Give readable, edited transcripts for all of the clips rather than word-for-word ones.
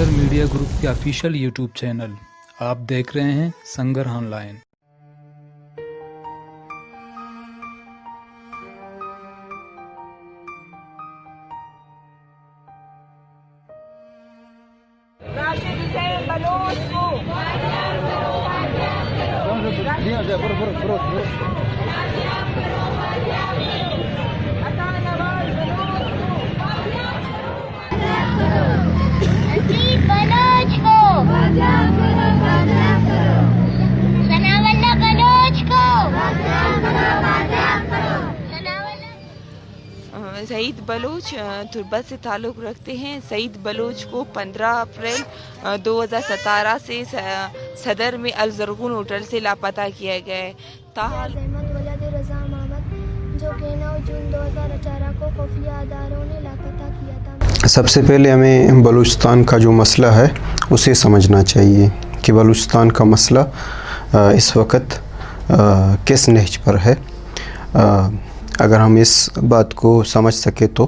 संगर media group के official YouTube channel. आप देख रहे हैं संगर ऑनलाइन। अजीब बलोच को सनावल्ला बलोच को सईद बलोच तुर्बत से ताल्लुक़ रखते हैं। सईद बलोच को 15 अप्रैल 2017 से सदर में अल ज़रगून होटल से लापता किया गया है। ताहाल जो कि 9 जून 2018 को खुफिया अदारों ने लापता किया था। सबसे पहले हमें बलूचिस्तान का जो मसला है उसे समझना चाहिए कि बलूचिस्तान का मसला इस वक्त किस नहज पर है। अगर हम इस बात को समझ सके तो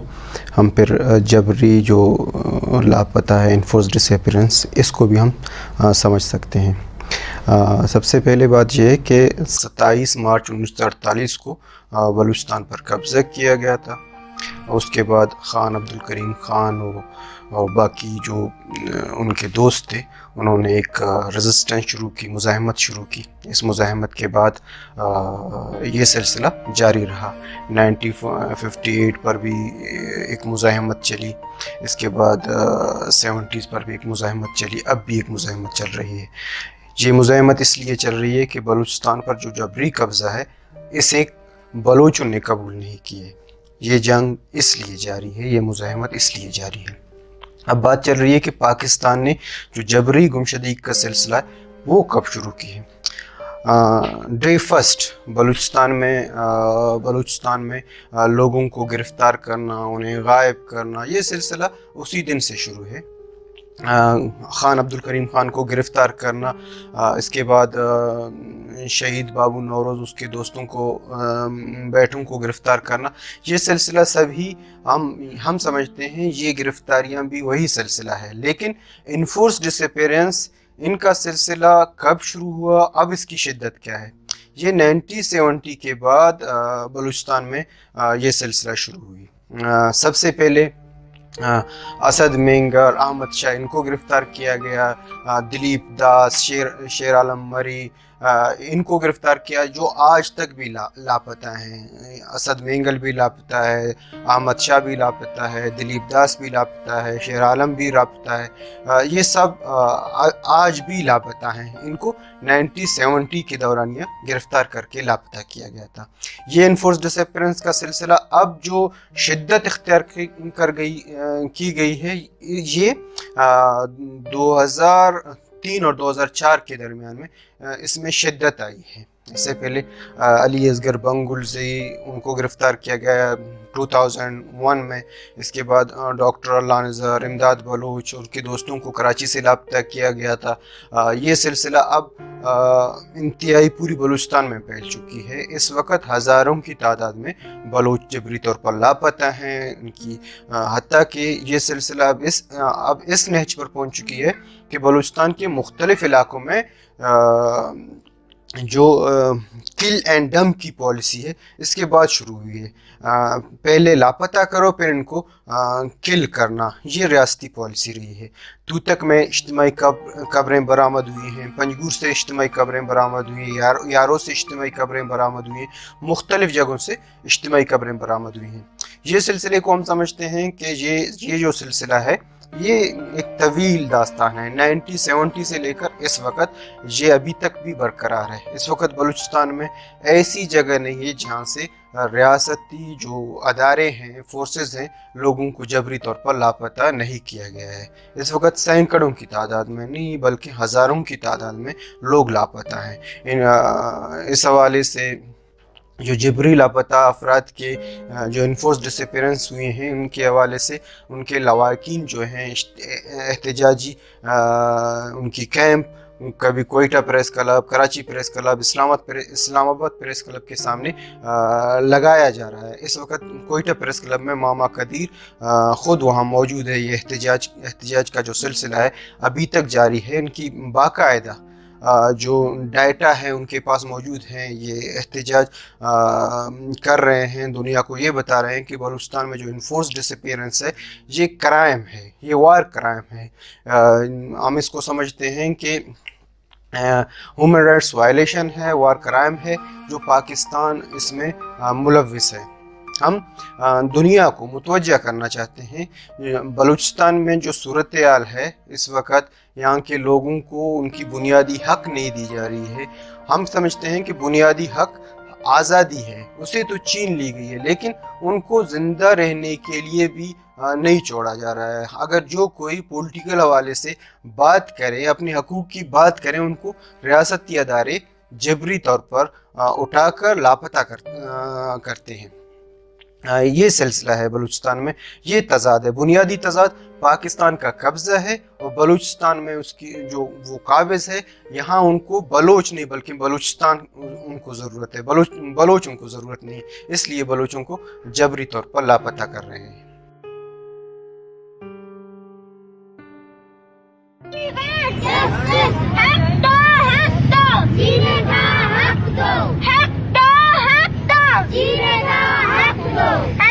हम फिर जबरी जो लापता है, इन्फोर्स डिसअपीयरेंस, इसको भी हम समझ सकते हैं। सबसे पहले बात यह है कि 27 मार्च 1948 को बलूचिस्तान पर कब्ज़ा किया गया था। उसके बाद ख़ान अब्दुल करीम ख़ान और बाकी जो उनके दोस्त थे, उन्होंने एक रेजिस्टेंस शुरू की, मुज़ाहमत शुरू की। इस मुज़ाहमत के बाद ये सिलसिला जारी रहा। 1958 पर भी एक मुज़ाहमत चली, इसके बाद 70s पर भी एक मुज़ाहमत चली, अब भी एक मुज़ाहमत चल रही है। ये मुज़ाहमत इसलिए चल रही है कि बलूचिस्तान पर जो जबरी कब्ज़ा है इसे बलोचों ने कबूल नहीं किए। ये जंग इसलिए जारी है, ये मुज़ाहमत इसलिए जारी है। अब बात चल रही है कि पाकिस्तान ने जो जबरी गुमशुदगी का सिलसिला है वो कब शुरू की है। डे फर्स्ट बलूचिस्तान में लोगों को गिरफ़्तार करना, उन्हें गायब करना, ये सिलसिला उसी दिन से शुरू है। ख़ान अब्दुल करीम ख़ान को गिरफ़्तार करना, इसके बाद शहीद बाबू नौरोज़, उसके दोस्तों को, बैठों को गिरफ़्तार करना, ये सिलसिला सभी हम समझते हैं ये गिरफ़्तारियाँ भी वही सिलसिला है। लेकिन इन्फोर्स डिसअपीयरेंस, इनका सिलसिला कब शुरू हुआ, अब इसकी शिद्दत क्या है, ये 1970 के बाद बलूचिस्तान में ये सिलसिला शुरू हुई। सबसे पहले असद मेंगर, अहमद शाह, इनको गिरफ़्तार किया गया। दिलीप दास, शेर आलम मरी, इनको गिरफ़्तार किया, जो आज तक भी लापता हैं। असद मेंगल भी लापता है, अहमद शाह भी लापता है, दिलीप दास भी लापता है, शेर आलम भी लापता है। ये सब आज भी लापता हैं। इनको 1970 के दौरान यह गिरफ़्तार करके लापता किया गया था। ये इन्फोर्स डिसअपीयरेंस का सिलसिला अब जो शिद्दत इख्तियार की गई है, ये 2003 और 2004 के दरमियान में इसमें शिद्दत आई है। इससे पहले अली असगर बंगुलज़ई, उनको गिरफ़्तार किया गया 2001 में। इसके बाद डॉक्टर अल्लाह नज़र, इमदाद बलोच, उनके दोस्तों को कराची से लापता किया गया था। ये सिलसिला अब इंतहाई पूरी बलूचिस्तान में फैल चुकी है। इस वक्त हज़ारों की तादाद में बलोच जबरी तौर पर लापता हैं। उनकी हत्ता कि ये सिलसिला अब इस नहज पर पहुँच चुकी है कि बलूचिस्तान के मुख्तलिफ़ इलाकों में जो किल एंड डंप की पॉलिसी है इसके बाद शुरू हुई है। पहले लापता करो, फिर इनको किल करना, ये रियासती पॉलिसी रही है। तूतक में इज्तिमाई कब्रें बरामद हुई हैं, पंजगूर से इज्तिमाई कब्रें बरामद हुई हैं, यारों से इज्तिमाई कब्रें बरामद हुई हैं, मुख्तलिफ जगहों से इज्तिमाई कब्रें बरामद हुई हैं। ये सिलसिले को हम समझते हैं कि ये जो सिलसिला है ये एक तवील दास्तान है। 1970 से लेकर इस वक्त ये अभी तक भी बरकरार है। इस वक्त बलूचिस्तान में ऐसी जगह नहीं है जहाँ से रियासती जो अदारे हैं, फोर्सेस हैं, लोगों को जबरी तौर पर लापता नहीं किया गया है। इस वक्त सैकड़ों की तादाद में नहीं बल्कि हज़ारों की तादाद में लोग लापता हैं। इस हवाले से जो जबरी लापता अफराद के जो इन्फोर्स डिसअपीयरेंस हुए हैं, उनके हवाले से उनके लवाकिन जो हैं एहतजाजी, उनकी कैंप, कभी Quetta press club, Karachi press club, Islamabad press club के सामने लगाया जा रहा है। इस वक्त कोयटा प्रेस क्लब में मामा कदीर ख़ुद वहाँ मौजूद है। ये एहतजाज का जो सिलसिला है अभी तक जारी है। इनकी बाकायदा जो डाटा है उनके पास मौजूद हैं। ये एहतजाज कर रहे हैं, दुनिया को ये बता रहे हैं कि बलूचिस्तान में जो इन्फोर्स डिसअपीयरेंस है ये क्राइम है, ये वार क्राइम है। हम इसको समझते हैं कि ह्यूमन राइट्स वायलेशन है, वार क्राइम है, जो पाकिस्तान इसमें मुलव्विस है। हम दुनिया को मुतवज्जा करना चाहते हैं बलूचिस्तान में जो सूरत हाल है इस वक्त, यहाँ के लोगों को उनकी बुनियादी हक नहीं दी जा रही है। हम समझते हैं कि बुनियादी हक आज़ादी है, उसे तो छीन ली गई है, लेकिन उनको ज़िंदा रहने के लिए भी नहीं छोड़ा जा रहा है। अगर जो कोई पॉलिटिकल हवाले से बात करे, अपने हकूक़ की बात करें, उनको रियासती अदारे जबरी तौर पर उठाकर लापता करते हैं। ये सिलसिला है बलूचिस्तान में, ये तज़ाद है, बुनियादी तज़ाद। पाकिस्तान का कब्ज़ा है और बलूचिस्तान में उसकी जो वो काबिज़ है, यहाँ उनको बलोच नहीं बल्कि बलूचिस्तान उनको ज़रूरत है, बलोच उनको ज़रूरत नहीं है। इसलिए बलोचों को जबरी तौर पर लापता कर रहे हैं। जीने का हक दो।